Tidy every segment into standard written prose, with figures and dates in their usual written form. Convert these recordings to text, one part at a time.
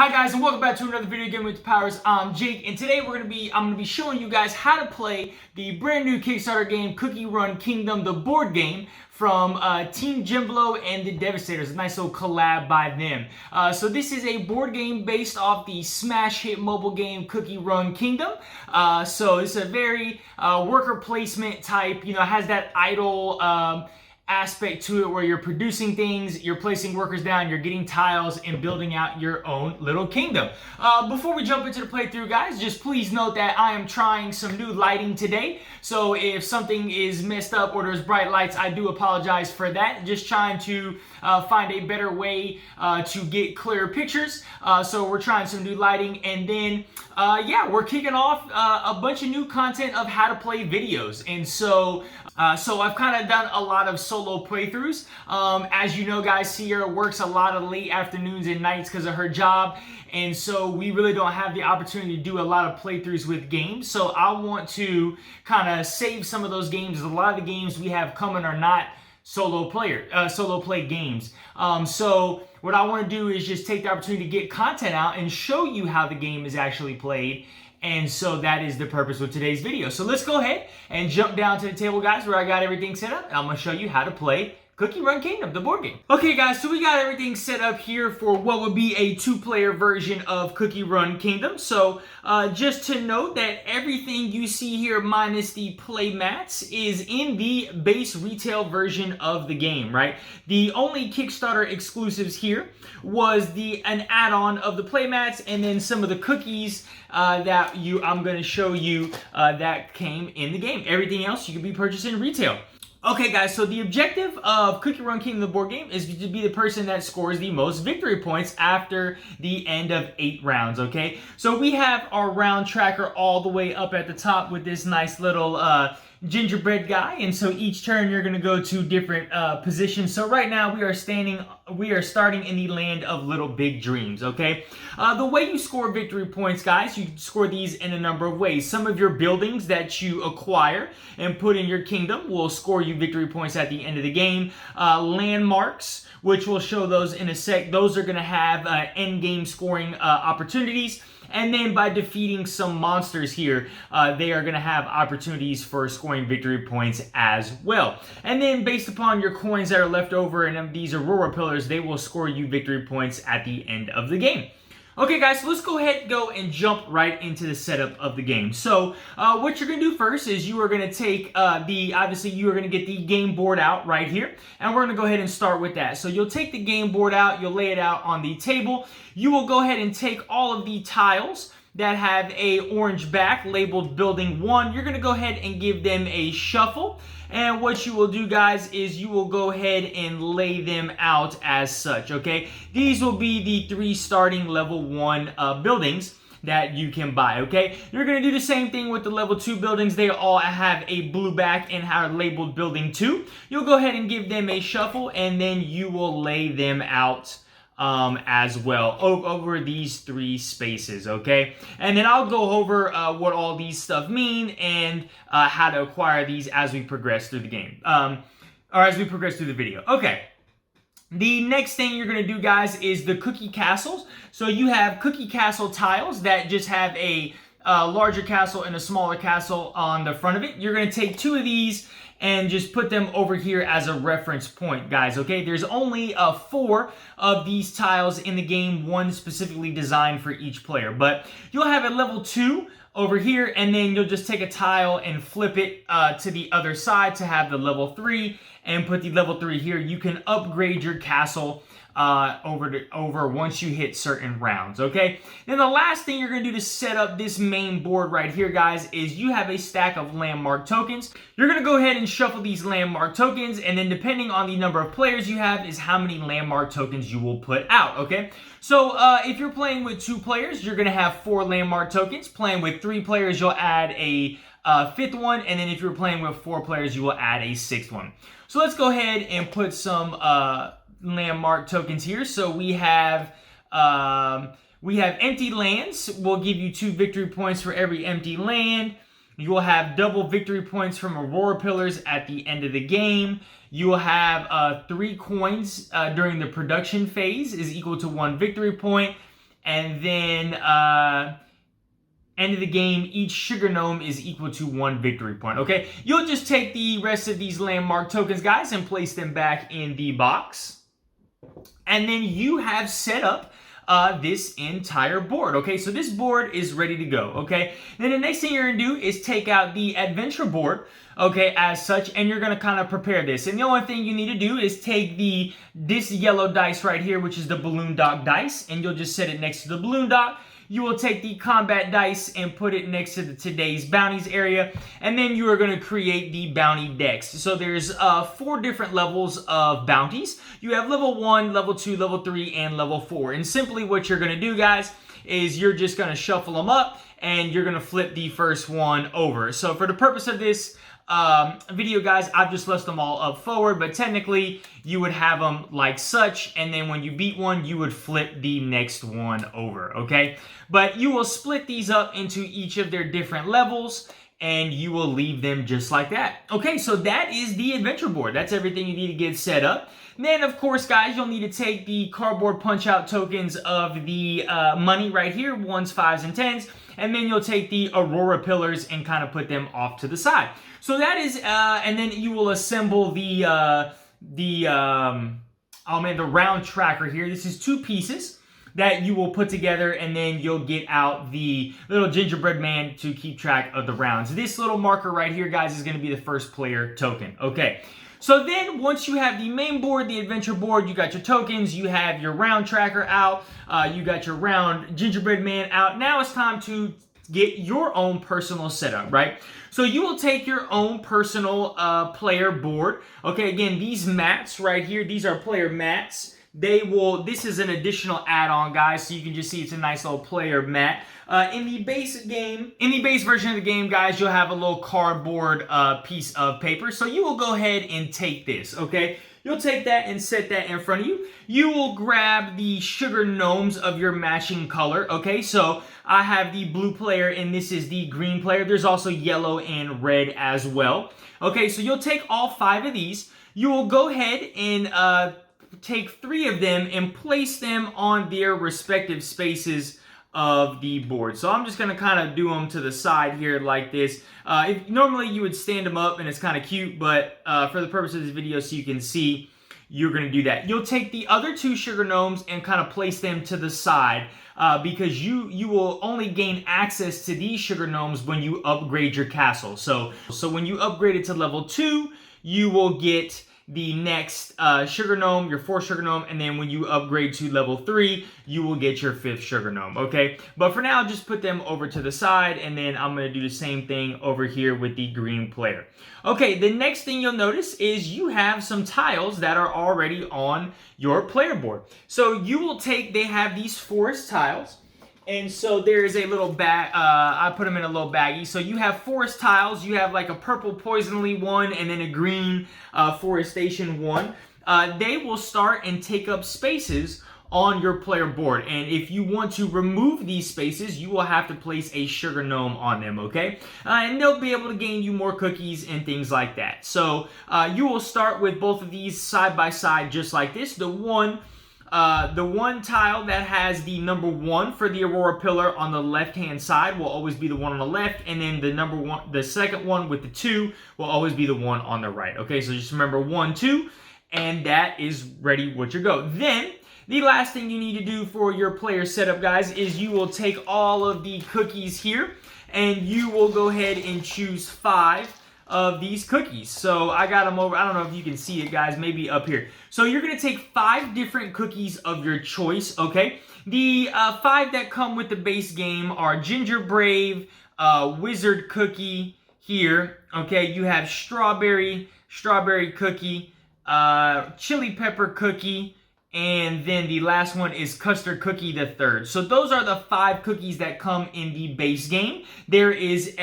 Hi guys, and welcome back to another video game with powers. I'm Jake, and today I'm gonna be showing you guys how to play the brand new Kickstarter game CookieRun Kingdom, the board game from Team Gemblo and the Devsisters. A nice little collab by them. So this is a board game based off the smash hit mobile game CookieRun Kingdom. So it's a very worker placement type. You know, it has that idle aspect to it where you're producing things, you're placing workers down, you're getting tiles and building out your own little kingdom. Before we jump into the playthrough, guys, just please note that I am trying some new lighting today. So if something is messed up or there's bright lights, I do apologize for that. Just trying to find a better way to get clearer pictures. So we're trying some new lighting, and then yeah, we're kicking off a bunch of new content of how to play videos. And so I've kind of done a lot of solo playthroughs. As you know, guys, Sierra works a lot of late afternoons and nights because of her job, and so we really don't have the opportunity to do a lot of playthroughs with games. So I want to kind of save some of those games. A lot of the games we have coming are not solo play games. So what I want to do is just take the opportunity to get content out and show you how the game is actually played. And so that is the purpose of today's video. So let's go ahead and jump down to the table, guys, where I got everything set up. I'm going to show you how to play CookieRun Kingdom, the board game. Okay, guys, so we got everything set up here for what would be a two-player version of CookieRun Kingdom. So just to note that everything you see here minus the play mats is in the base retail version of the game, right? The only Kickstarter exclusives here was an add-on of the play mats and then some of the cookies that I'm going to show you that came in the game. Everything else you can be purchasing retail. Okay, guys, so the objective of CookieRun Kingdom, the board game, is to be the person that scores the most victory points after the end of 8 rounds, okay? So we have our round tracker all the way up at the top with this nice little gingerbread guy, and so each turn you're going to go to different positions. So right now we are starting in the land of little big dreams, okay? The way you score victory points, guys, you score these in a number of ways. Some of your buildings that you acquire and put in your kingdom will score you victory points at the end of the game. Landmarks, which we'll show those in a sec, those are going to have end game scoring opportunities. And then by defeating some monsters here, they are going to have opportunities for scoring victory points as well. And then based upon your coins that are left over and these Aurora pillars, they will score you victory points at the end of the game. Okay, guys, so let's go ahead and jump right into the setup of the game. So what you're going to do first is you are going to take obviously you are going to get the game board out right here, and we're going to go ahead and start with that. So you'll take the game board out, you'll lay it out on the table. You will go ahead and take all of the tiles that have a orange back labeled building 1. You're going to go ahead and give them a shuffle. And what you will do, guys, is you will go ahead and lay them out as such, okay? These will be the 3 starting level 1 buildings that you can buy, okay? You're going to do the same thing with the level 2 buildings. They all have a blue back and are labeled building 2. You'll go ahead and give them a shuffle, and then you will lay them out as well over these 3 spaces, okay? And then I'll go over what all these stuff mean and how to acquire these as we progress through the game, or as we progress through the video. Okay. The next thing you're going to do, guys, is the cookie castles. So you have cookie castle tiles that just have a larger castle and a smaller castle on the front of it. You're going to take 2 of these and just put them over here as a reference point, guys, okay? There's only 4 of these tiles in the game, 1 specifically designed for each player. But you'll have a level 2 over here, and then you'll just take a tile and flip it to the other side to have the level 3, and put the level 3 here. You can upgrade your castle over once you hit certain rounds, okay? Then the last thing you're going to do to set up this main board right here, guys, is you have a stack of landmark tokens. You're going to go ahead and shuffle these landmark tokens, and then depending on the number of players you have is how many landmark tokens you will put out, okay? So if you're playing with 2 players, you're going to have 4 landmark tokens. Playing with 3 players, you'll add a 5th one, and then if you're playing with 4 players, you will add a 6th one. So let's go ahead and put some landmark tokens here. So we have empty lands. We'll give you 2 victory points for every empty land. You will have double victory points from Aurora pillars at the end of the game. You will have 3 coins during the production phase is equal to 1 victory point. and then end of the game, each sugar gnome is equal to 1 victory point, okay? You'll just take the rest of these landmark tokens, guys, and place them back in the box. And then you have set up this entire board, okay? So this board is ready to go, okay? Then the next thing you're gonna do is take out the adventure board, okay, as such, and you're gonna kind of prepare this. And the only thing you need to do is take this yellow dice right here, which is the balloon dot dice, and you'll just set it next to the balloon dot. You will take the combat dice and put it next to the today's bounties area, and then you are going to create the bounty decks. So there's 4 different levels of bounties. You have level 1, level 2, level 3, and level 4. And simply what you're going to do, guys, is you're just going to shuffle them up, and you're going to flip the first one over. So for the purpose of this video, guys, I've just left them all up forward, but technically you would have them like such, and then when you beat one, you would flip the next one over, okay? But you will split these up into each of their different levels, and you will leave them just like that. Okay, so that is the adventure board. That's everything you need to get set up. Then, of course, guys, you'll need to take the cardboard punch-out tokens of the money right here, 1s, 5s, and 10s, and then you'll take the Aurora pillars and kind of put them off to the side. So that is, and then you will assemble the round tracker here. This is 2 pieces that you will put together, and then you'll get out the little gingerbread man to keep track of the rounds. This little marker right here, guys, is going to be the first player token. Okay. So then, once you have the main board, the adventure board, you got your tokens, you have your round tracker out, you got your round gingerbread man out. Now it's time to get your own personal setup, right? So you will take your own personal player board. Okay, again, these mats right here, these are player mats. This is an additional add-on, guys, so you can just see it's a nice little player mat. In the base version of the game, guys, you'll have a little cardboard piece of paper. So you will go ahead and take this, okay? You'll take that and set that in front of you. You will grab the sugar gnomes of your matching color, okay? So I have the blue player, and this is the green player. There's also yellow and red as well. Okay, so you'll take all 5 of these. You will go ahead and take 3 of them and place them on their respective spaces of the board. So I'm just going to kind of do them to the side here like this. Normally you would stand them up and it's kind of cute, but for the purpose of this video so you can see, you're going to do that. You'll take the other 2 sugar gnomes and kind of place them to the side because you will only gain access to these sugar gnomes when you upgrade your castle. So when you upgrade it to level 2, you will get the next sugar gnome, your 4th sugar gnome, and then when you upgrade to level 3, you will get your 5th sugar gnome, okay? But for now, just put them over to the side, and then I'm going to do the same thing over here with the green player. Okay, the next thing you'll notice is you have some tiles that are already on your player board. So you will take, they have these forest tiles, and so there is a little bag, I put them in a little baggie. So you have forest tiles, you have like a purple poisonly one, and then a green forestation one. They will start and take up spaces on your player board. And if you want to remove these spaces, you will have to place a sugar gnome on them, okay? And they'll be able to gain you more cookies and things like that. So you will start with both of these side by side just like this. The one tile that has the number 1 for the Aurora pillar on the left-hand side will always be the one on the left, and then the second one with the 2 will always be the one on the right. Okay, so just remember 1, 2, and that is ready what you go. Then the last thing you need to do for your player setup, guys, is you will take all of the cookies here, and you will go ahead and choose 5 of these cookies. So I got them over, I don't know if you can see it, guys, maybe up here. So you're going to take 5 different cookies of your choice, okay? The 5 that come with the base game are Ginger Brave, Wizard Cookie here, okay? You have Strawberry Cookie, Chili Pepper Cookie, and then the last one is Custard Cookie the 3rd. So those are the 5 cookies that come in the base game. There is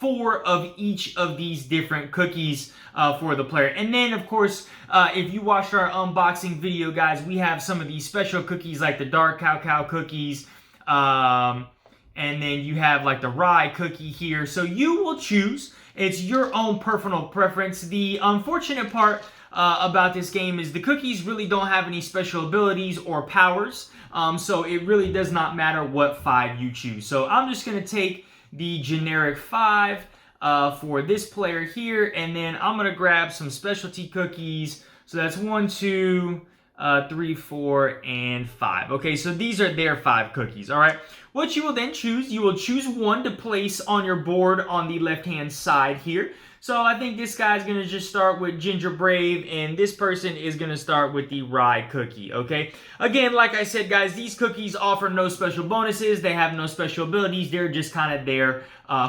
4 of each of these different cookies for the player. And then, of course, if you watched our unboxing video, guys, we have some of these special cookies like the Dark Cacao cookies. And then you have like the Rye cookie here. So you will choose. It's your own personal preference. The unfortunate part about this game is the cookies really don't have any special abilities or powers. So it really does not matter what 5 you choose. So I'm just going to take the generic 5 for this player here, and then I'm going to grab some specialty cookies. So that's 1, 2, 3, 4, and 5. Okay, so these are their 5 cookies. All right. What you will then choose, you will choose one to place on your board on the left-hand side here. So I think this guy's going to just start with Ginger Brave, and this person is going to start with the Rye Cookie, okay? Again, like I said, guys, these cookies offer no special bonuses. They have no special abilities. They're just kind of there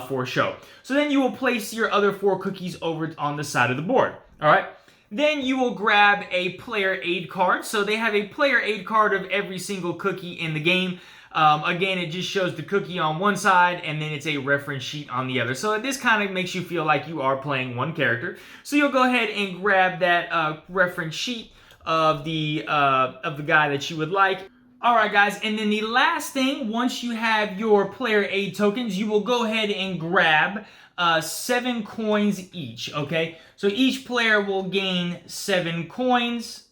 for show. So then you will place your other 4 cookies over on the side of the board, all right? Then you will grab a player aid card. So they have a player aid card of every single cookie in the game. Again, it just shows the cookie on one side, and then it's a reference sheet on the other. So this kind of makes you feel like you are playing one character. So you'll go ahead and grab that reference sheet of the guy that you would like. All right, guys, and then the last thing, once you have your player aid tokens, you will go ahead and grab 7 coins each, okay? So each player will gain 7 coins,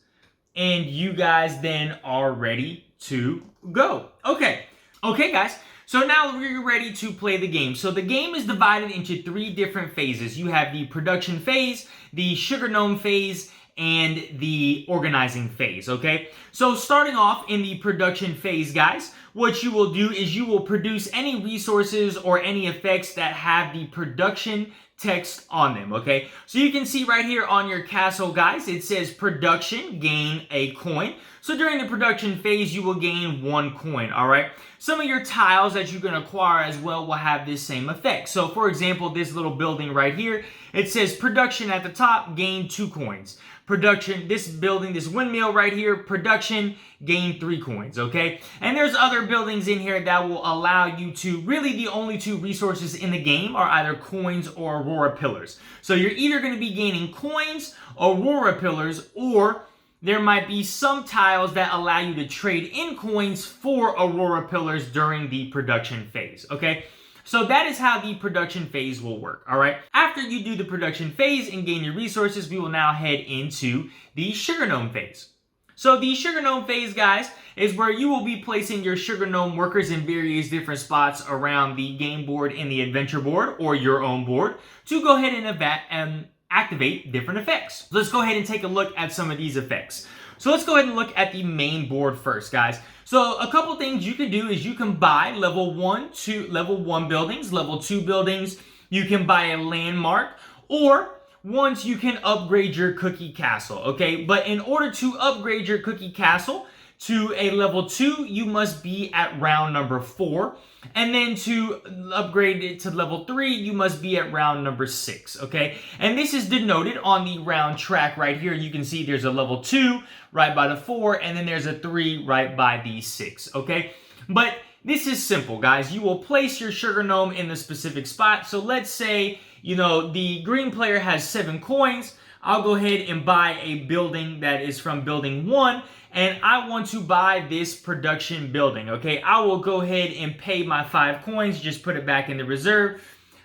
and you guys then are ready to go. Okay, guys. So now we're ready to play the game. So the game is divided into 3 different phases. You have the production phase, the sugar gnome phase, and the organizing phase, okay? So starting off in the production phase, guys, what you will do is you will produce any resources or any effects that have the production text on them, okay? So you can see right here on your castle, guys, it says production, gain a coin. So during the production phase, you will gain 1 coin, all right? Some of your tiles that you can acquire as well will have this same effect. So for example, this little building right here, it says production at the top, gain 2 coins. Production, this building, this windmill right here, production, gain 3 coins, okay? And there's other buildings in here that will allow you to, really the only 2 resources in the game are either coins or Aurora Pillars. So you're either going to be gaining coins, Aurora Pillars, or there might be some tiles that allow you to trade in coins for Aurora Pillars during the production phase, okay? So that is how the production phase will work, all right? After you do the production phase and gain your resources, we will now head into the Sugar Gnome phase. So the Sugar Gnome phase, guys, is where you will be placing your Sugar Gnome workers in various different spots around the game board and the adventure board or your own board to go ahead and activate different effects. Let's go ahead and take a look at some of these effects. So let's go ahead and look at the main board first, guys. So a couple things you can do is you can buy level 1 buildings, level 2 buildings. You can buy a landmark, or once you can upgrade your cookie castle, okay? But in order to upgrade your cookie castle to a level 2, you must be at round number 4. And then to upgrade it to level 3, you must be at round number 6, okay? And this is denoted on the round track right here. You can see there's a level 2 right by the 4, and then there's a 3 right by the 6, okay? But this is simple, guys. You will place your sugar gnome in the specific spot. So let's say, you know, the green player has 7 coins. I'll go ahead and buy a building that is from building 1, and I want to buy this production building, okay? I will go ahead and pay my 5 coins, just put it back in the reserve.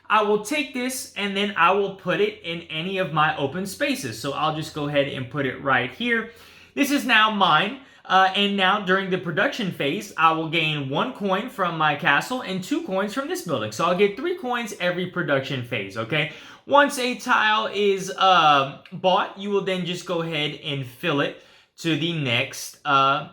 I will take this and then I will put it in any of my open spaces. So I'll just go ahead and put it right here. This is now mine. And now during the production phase, I will gain 1 coin from my castle and 2 coins from this building. So I'll get 3 coins every production phase, okay? Once a tile is bought, you will then just go ahead and fill it to the next,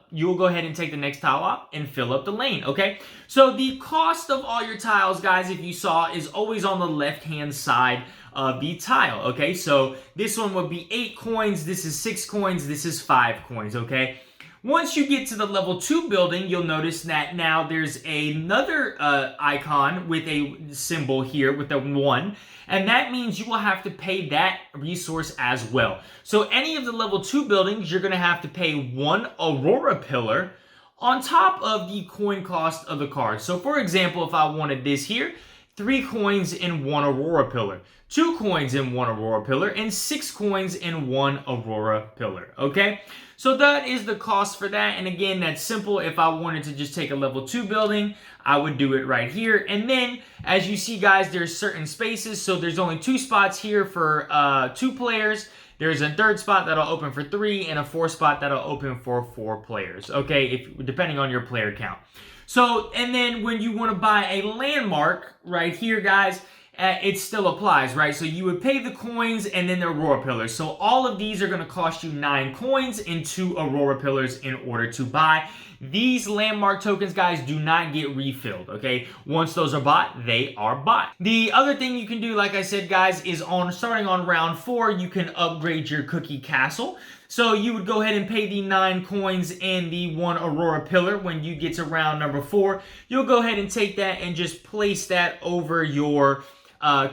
you will go ahead and take the next tile off and fill up the lane, okay? So the cost of all your tiles, guys, if you saw, is always on the left-hand side of the tile, okay? So this one would be 8 coins, this is 6 coins, this is 5 coins, okay? Once you get to the level 2 building, you'll notice that now there's another icon with a symbol here with a 1, and that means you will have to pay that resource as well. So any of the level 2 buildings, you're going to have to pay 1 Aurora Pillar on top of the coin cost of the card. So for example, if I wanted this here, 3 coins in 1 Aurora Pillar, 2 coins in 1 Aurora Pillar, and 6 coins in 1 Aurora Pillar, okay? So that is the cost for that, and again, that's simple. If I wanted to just take a level 2 building, I would do it right here. And then, as you see, guys, there's certain spaces, so there's only 2 spots here for 2 players. There's a third spot that'll open for 3 and a fourth spot that'll open for 4 players, okay, depending on your player count. So, and then when you want to buy a landmark right here, guys, it still applies, right? So you would pay the coins and then the Aurora Pillars. So all of these are going to cost you 9 coins and 2 Aurora Pillars in order to buy. These landmark tokens, guys, do not get refilled, okay? Once those are bought, they are bought. The other thing you can do, like I said, guys, is starting on round 4, you can upgrade your cookie castle. So you would go ahead and pay the 9 coins and the 1 Aurora Pillar. When you get to round number 4, you'll go ahead and take that and just place that over your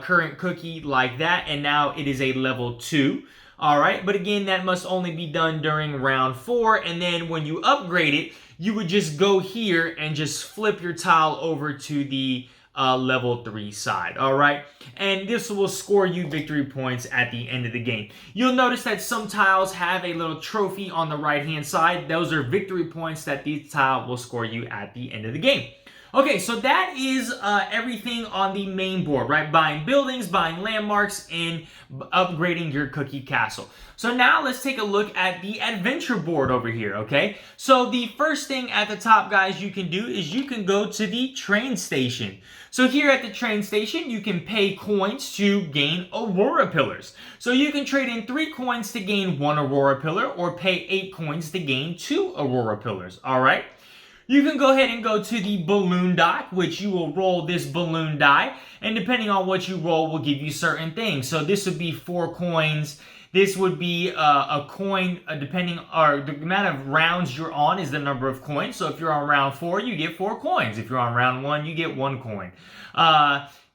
current cookie like that, and now it is a level 2. All right, but again, that must only be done during round 4, and then when you upgrade it, you would just go here and just flip your tile over to the level 3 side, all right? And this will score you victory points at the end of the game. You'll notice that some tiles have a little trophy on the right-hand side. Those are victory points that these tile will score you at the end of the game. Okay, so that is everything on the main board, right? Buying buildings, buying landmarks, and upgrading your cookie castle. So now let's take a look at the adventure board over here, okay? So the first thing at the top, guys, you can do is you can go to the train station. So here at the train station, you can pay coins to gain Aurora Pillars. So you can trade in 3 coins to gain 1 Aurora Pillar, or pay 8 coins to gain 2 Aurora Pillars, all right? You can go ahead and go to the balloon dock, which you will roll this balloon die, and depending on what you roll will give you certain things. So this would be 4 coins. This would be a coin, depending, or the amount of rounds you're on is the number of coins. So if you're on round 4, you get 4 coins. If you're on round 1, you get 1 coin.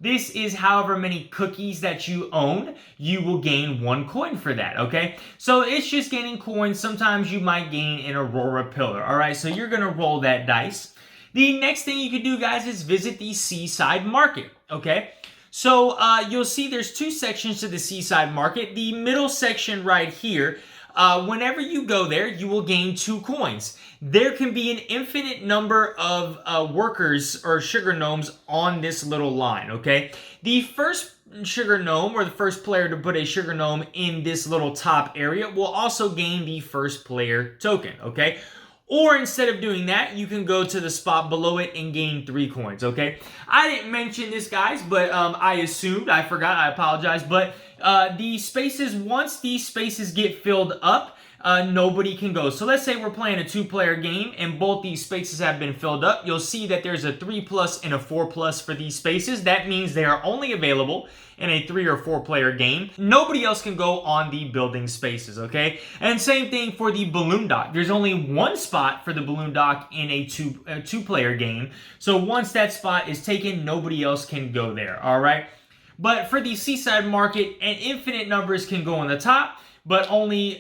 This is however many cookies that you own, you will gain 1 coin for that, okay? So it's just gaining coins. Sometimes you might gain an Aurora Pillar, all right? So you're going to roll that dice. The next thing you can do, guys, is visit the Seaside Market, okay? So you'll see there's 2 sections to the Seaside Market. The middle section right here, whenever you go there, you will gain 2 coins. There can be an infinite number of workers or sugar gnomes on this little line, okay? The first sugar gnome, or the first player to put a sugar gnome in this little top area, will also gain the first player token, okay? Or instead of doing that, you can go to the spot below it and gain 3 coins, okay? I didn't mention this, guys, but I assumed, I forgot, I apologize, but the spaces, once these spaces get filled up, nobody can go. So let's say we're playing a 2-player game and both these spaces have been filled up. You'll see that there's a 3+ and a 4+ for these spaces. That means they are only available in a 3 or 4-player game. Nobody else can go on the building spaces, okay? And same thing for the balloon dock. There's only 1 spot for the balloon dock in a 2-player game. So once that spot is taken, nobody else can go there, all right? But for the Seaside Market, an infinite numbers can go on the top, but only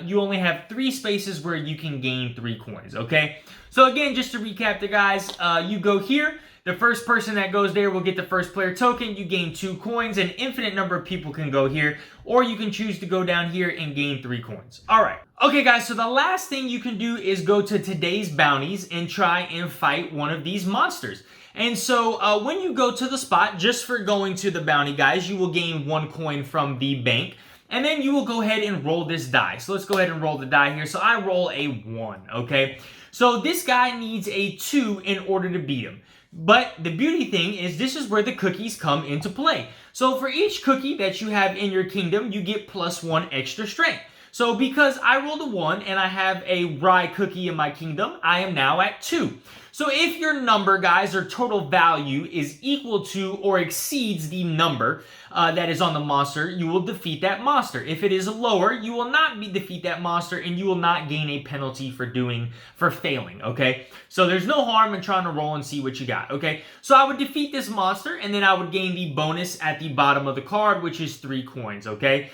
you only have 3 spaces where you can gain 3 coins, okay? So again, just to recap the guys, you go here. The first person that goes there will get the first player token. You gain 2 coins. An infinite number of people can go here, or you can choose to go down here and gain 3 coins. All right. Okay, guys, so the last thing you can do is go to today's bounties and try and fight one of these monsters. And so when you go to the spot, just for going to the bounty, guys, you will gain 1 coin from the bank. And then you will go ahead and roll this die. So let's go ahead and roll the die here. So I roll a 1, okay? So this guy needs a 2 in order to beat him. But the beauty thing is this is where the cookies come into play. So for each cookie that you have in your kingdom, you get +1 extra strength. So because I rolled a 1 and I have a rye cookie in my kingdom, I am now at 2. So if your number, guys, or total value is equal to or exceeds the number that is on the monster, you will defeat that monster. If it is lower, you will not defeat that monster, and you will not gain a penalty for failing, okay? So there's no harm in trying to roll and see what you got, okay? So I would defeat this monster, and then I would gain the bonus at the bottom of the card, which is 3 coins, okay?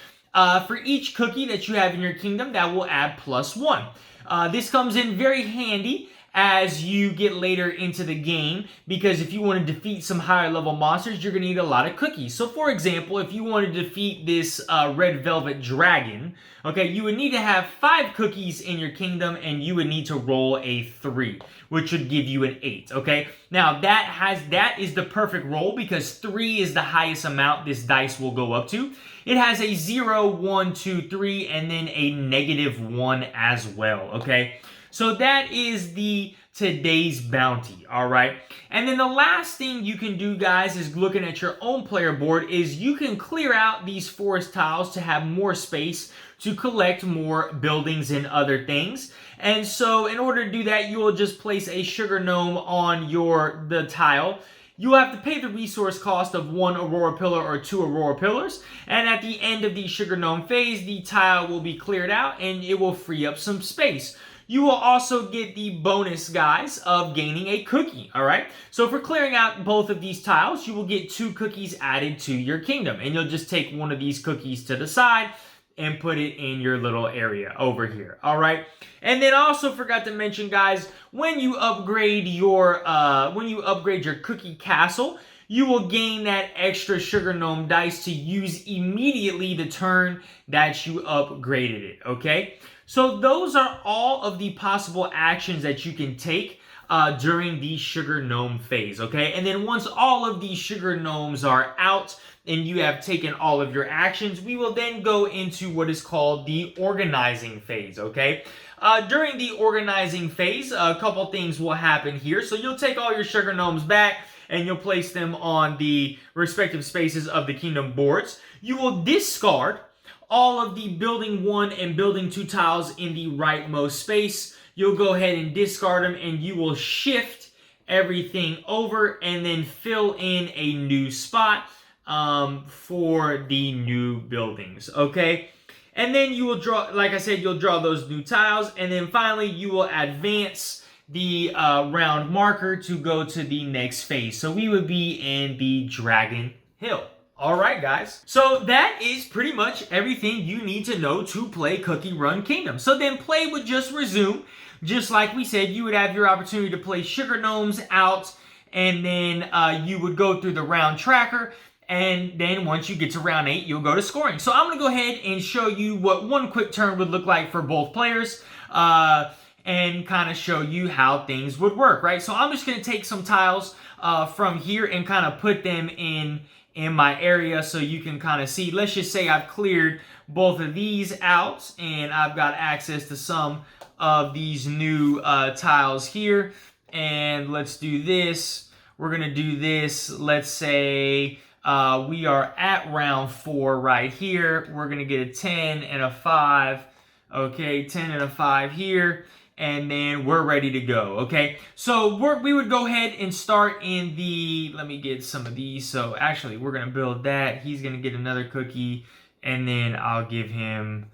For each cookie that you have in your kingdom, that will add +1. This comes in very handy as you get later into the game, because if you want to defeat some higher level monsters, you're going to need a lot of cookies. So for example, if you want to defeat this red velvet dragon, okay, you would need to have 5 cookies in your kingdom, and you would need to roll a 3, which would give you an 8, okay? Now that is the perfect roll, because 3 is the highest amount this dice will go up to. It has a 0, 1, 2, 3, and then a -1 as well, okay? So that is the today's bounty, all right? And then the last thing you can do, guys, is looking at your own player board, is you can clear out these forest tiles to have more space to collect more buildings and other things. And so in order to do that, you will just place a sugar gnome on the tile. You have to pay the resource cost of 1 Aurora Pillar or 2 Aurora Pillars, and at the end of the Sugar Gnome phase, the tile will be cleared out and it will free up some space. You will also get the bonus, guys, of gaining a cookie, all right? So for clearing out both of these tiles, you will get 2 cookies added to your kingdom, and you'll just take one of these cookies to the side and put it in your little area over here, all right? And then I also forgot to mention, guys, when you upgrade your cookie castle, you will gain that extra sugar gnome dice to use immediately the turn that you upgraded it, okay? So those are all of the possible actions that you can take during the sugar gnome phase, okay? And then once all of these sugar gnomes are out and you have taken all of your actions, we will then go into what is called the organizing phase, okay? During the organizing phase, a couple things will happen here. So you'll take all your sugar gnomes back and you'll place them on the respective spaces of the kingdom boards. You will discard all of the building 1 and building 2 tiles in the rightmost space. You'll go ahead and discard them, and you will shift everything over and then fill in a new spot for the new buildings, okay? And then you will draw, like I said, you'll draw those new tiles, and then finally you will advance the round marker to go to the next phase. So we would be in the Dragon Hill. All right, guys. So that is pretty much everything you need to know to play CookieRun Kingdom. So then play would just resume. Just like we said, you would have your opportunity to play sugar gnomes out, and then you would go through the round tracker. And then once you get to round 8, you'll go to scoring. So I'm going to go ahead and show you what one quick turn would look like for both players. And kind of show you how things would work, right? So I'm just going to take some tiles from here and kind of put them in my area so you can kind of see. Let's just say I've cleared both of these out and I've got access to some of these new tiles here. And let's do this. We're going to do this. Let's say we are at round 4 right here. We're going to get a 10 and a 5. Okay, 10 and a 5 here. And then we're ready to go, okay? So we would go ahead and start in the, let me get some of these. So actually, we're going to build that. He's going to get another cookie, and then I'll give him,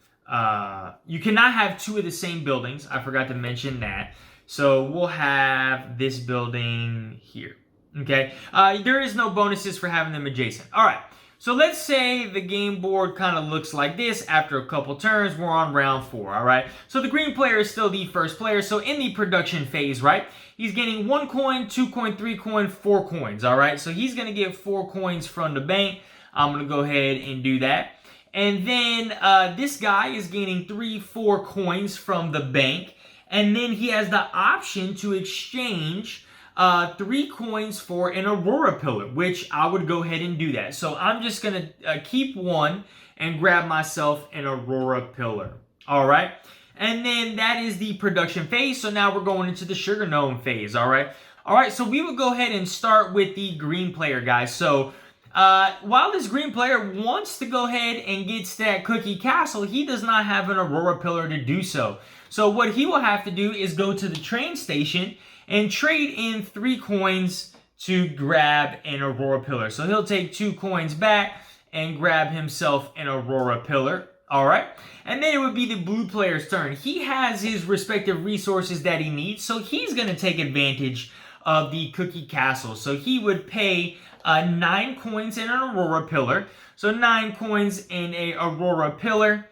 you cannot have 2 of the same buildings. I forgot to mention that. So we'll have this building here, okay? There is no bonuses for having them adjacent. All right. So let's say the game board kind of looks like this. After a couple turns, we're on round 4, all right? So the green player is still the first player. So in the production phase, right, he's getting 1 coin, 2 coin, 3 coin, 4 coins, all right? So he's going to get 4 coins from the bank. I'm going to go ahead and do that. And then this guy is gaining 3, 4 coins from the bank. And then he has the option to exchange 3 coins for an Aurora Pillar, which I would go ahead and do that. So I'm just going to keep 1 and grab myself an Aurora Pillar. All right. And then that is the production phase. So now we're going into the Sugar Gnome phase. All right. All right. So we would go ahead and start with the green player, guys. So while this green player wants to go ahead and get that cookie castle, he does not have an Aurora Pillar to do so. So what he will have to do is go to the train station and trade in 3 coins to grab an Aurora Pillar. So he'll take 2 coins back and grab himself an Aurora Pillar. All right. And then it would be the blue player's turn. He has his respective resources that he needs, so he's going to take advantage of the cookie castle. So he would pay 9 coins in an Aurora Pillar. So 9 coins in a Aurora Pillar.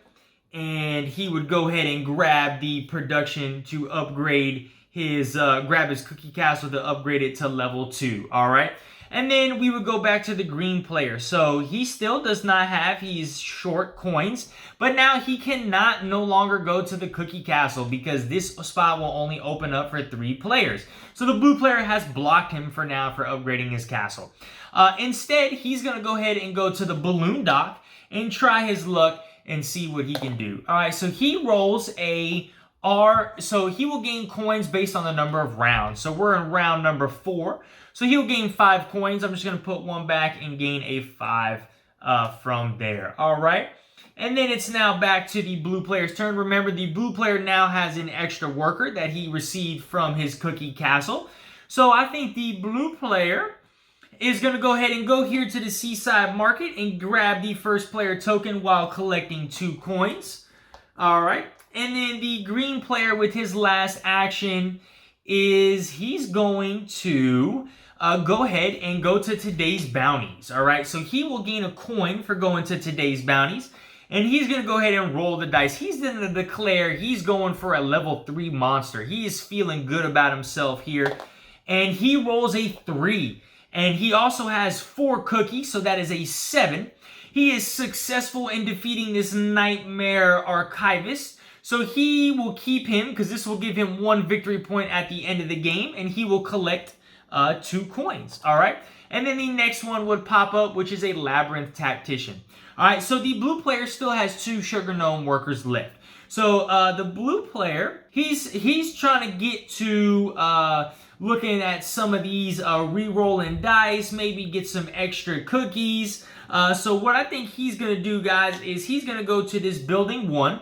And he would go ahead and grab the production to upgrade grab his cookie castle to upgrade it to level 2. All right. And then we would go back to the green player. So he still does not have, he's short coins, but now he cannot no longer go to the cookie castle because this spot will only open up for 3 players. So the blue player has blocked him for now for upgrading his castle. Instead, he's going to go ahead and go to the balloon dock and try his luck and see what he can do. All right, so he rolls a so he will gain coins based on the number of rounds. So we're in round number 4. So he'll gain 5 coins. I'm just going to put 1 back and gain a 5 from there. All right. And then it's now back to the blue player's turn. Remember, the blue player now has an extra worker that he received from his cookie castle. So I think the blue player is going to go ahead and go here to the seaside market and grab the first player token while collecting 2 coins. All right. And then the green player with his last action is he's going to go ahead and go to today's bounties. All right, so he will gain a coin for going to today's bounties. And he's going to go ahead and roll the dice. He's going to declare he's going for a level 3 monster. He is feeling good about himself here. And he rolls a 3. And he also has 4 cookies, so that is a 7. He is successful in defeating this nightmare archivist. So he will keep him, because this will give him 1 victory point at the end of the game, and he will collect 2 coins, all right? And then the next one would pop up, which is a Labyrinth Tactician. All right, so the blue player still has 2 Sugar Gnome workers left. So the blue player, he's trying to get to looking at some of these re-rolling dice, maybe get some extra cookies. So what I think he's going to do, guys, is he's going to go to this building 1.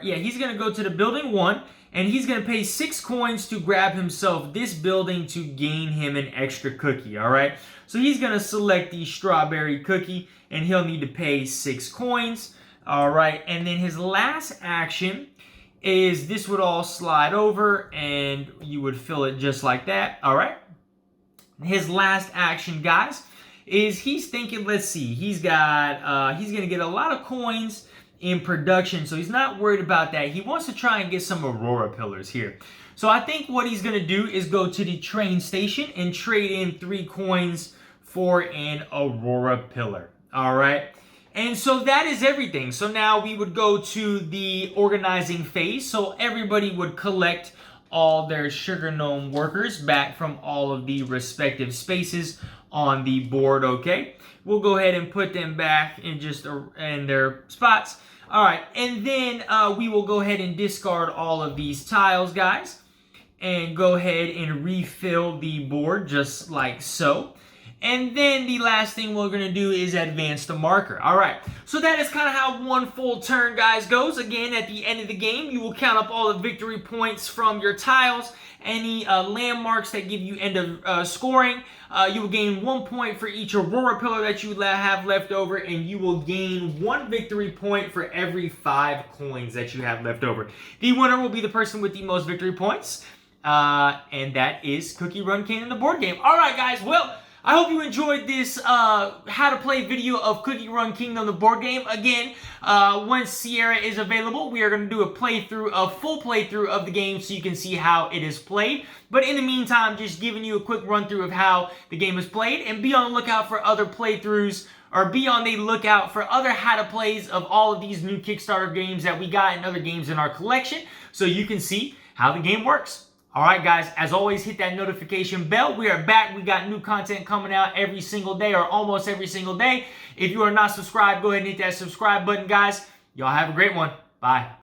He's going to go to the building 1, and he's going to pay 6 coins to grab himself this building to gain him an extra cookie, all right? So he's going to select the strawberry cookie, and he'll need to pay 6 coins, all right? And then his last action is this would all slide over, and you would fill it just like that, all right? His last action, guys, is he's thinking, let's see, he's going to get a lot of coins in production, so he's not worried about that. He wants to try and get some Aurora pillars here. So I think what he's going to do is go to the train station and trade in 3 coins for an Aurora pillar. All right. And so that is everything. So now we would go to the organizing phase. So everybody would collect all their Sugar Gnome workers back from all of the respective spaces on the board, okay? We'll go ahead and put them back in in their spots. All right, and then we will go ahead and discard all of these tiles, guys, and go ahead and refill the board just like so. And then the last thing we're going to do is advance the marker. All right, so that is kind of how one full turn, guys, goes. Again, at the end of the game, you will count up all the victory points from your tiles, any landmarks that give you end of scoring. You will gain 1 point for each Aurora pillar that you have left over, and you will gain 1 victory point for every 5 coins that you have left over. The winner will be the person with the most victory points, and that is CookieRun King in the board game. All right, guys, well, I hope you enjoyed this how to play video of CookieRun Kingdom, the board game. Again, once Sierra is available, we are going to do a full playthrough of the game so you can see how it is played. But in the meantime, just giving you a quick run through of how the game is played, and be on the lookout for other playthroughs, or be on the lookout for other how to plays of all of these new Kickstarter games that we got and other games in our collection, so you can see how the game works. All right, guys, as always, hit that notification bell. We are back. We got new content coming out every single day, or almost every single day. If you are not subscribed, go ahead and hit that subscribe button, guys. Y'all have a great one. Bye.